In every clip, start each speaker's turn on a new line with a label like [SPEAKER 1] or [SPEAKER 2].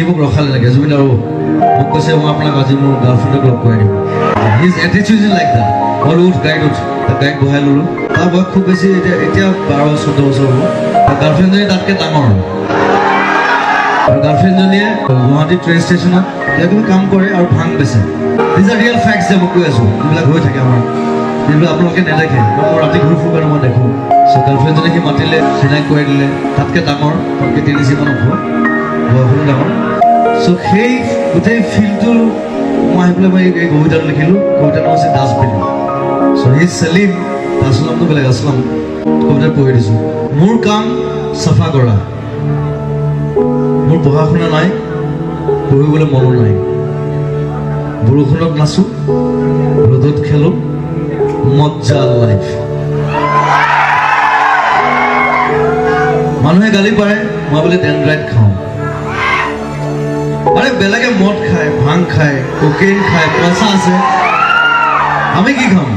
[SPEAKER 1] সি মোক ৰখালে লাগে জুবিন আৰু মোক কৈছে মই আপোনাক আজি মোৰ গাৰ্লফ্ৰেণ্ডক লগ কৰাই দিম his attitude is like that মই উঠ গাড়ীত উঠ গাড়ীত বহাই ল'লোঁ তাৰ বয়স খুব বেছি এতিয়া 12-14 বছৰ হ'ব গাৰ্লফ্ৰেণ্ডজনী তাতকৈ ডাঙৰ আৰু গাৰ্লফ্ৰেণ্ডজনীয়ে গুৱাহাটী ট্ৰেইন ষ্টেচনত কিবা কিবি কাম কৰে আৰু ভাং বেচে দিজ আৰ ৰিয়েল ফেক্টছ যে মই কৈ আছোঁ এইবিলাক হৈ থাকে আমাৰ যিবিলাক আপোনালোকে নেদেখে মই ৰাতি ঘূৰি ফুৰোঁ কাৰণে মই দেখোঁ চ' গাৰ্লফ্ৰেণ্ডজনী সি মাতিলে চিনাকি কৰাই দিলে তাতকৈ ডাঙৰ তাতকৈ 3 ইঞ্চিমান ওখ বয়সতো ডাঙৰ চ' সেই গোটেই ফিল্ডটো মই আহি পেলাই মই এই কবিতাটো লিখিলোঁ কবিতাটো হৈছে ডাষ্টবিন চ' সি চেলিম আছলামটো বেলেগ আছলাম কবিতাত পঢ়ি দিছোঁ মোৰ কাম চাফা কৰা মোৰ পঢ়া শুনা নাই পঢ়িবলৈ মনো নাই বৰষুণত নাচোঁ ৰ'দত খেলোঁ মজ্জা লাইফ মানুহে গালি পাৰে মই বোলে ডেনড্ৰাইট খাওঁ আৰে বেলেগে মদ খায় ভাং খায় কোকেইন খায় পইচা আছে আমি কি খাম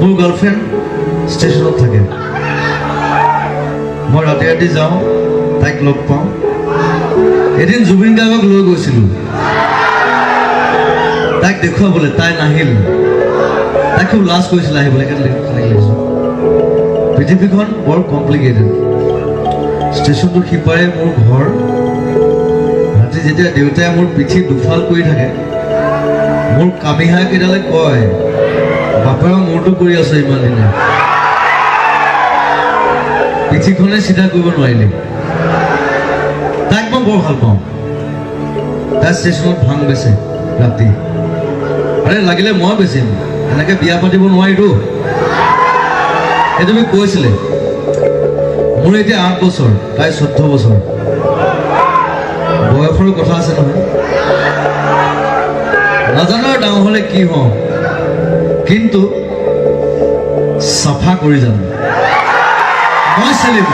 [SPEAKER 1] মোৰ গাৰ্লফ্ৰেণ্ড ষ্টেচনত থাকে মই ৰাতি ৰাতি যাওঁ তাইক লগ পাওঁ এদিন জুবিন গাৰ্গক লৈ গৈছিলোঁ তাইক দেখুৱাবলৈ তাই নাহিল তাই খুব লাজ কৰিছিলে আহিবলৈ লাগিছোঁ পৃথিৱীখন বৰ কমপ্লিকেটেড ষ্টেচনটো সিপাৰে মোৰ ঘৰ ৰাতি যেতিয়া দেউতাই মোৰ পিঠি দুফাল কৰি থাকে মোৰ কামিহা কেইডালে কয় বাপেৰ মূৰটো কৰি আছো ইমান দিনে পিঠিখনে চিধা কৰিব নোৱাৰিলে তাইক মই বৰ ভাল পাওঁ তাই ষ্টেচনত ভাং বেচে ৰাতি আৰে লাগিলে মই বেচিম এনেকৈ বিয়া পাতিব নোৱাৰিতো সেইটো মোক কৈছিলে মোৰ এতিয়া 8 বছৰ তাই 14 বছৰ বয়সৰো কথা আছে নহয় নাজানো আৰু ডাঙৰ হ'লে কি হওঁ কিন্তু চাফা কৰি যাম মই চেলিম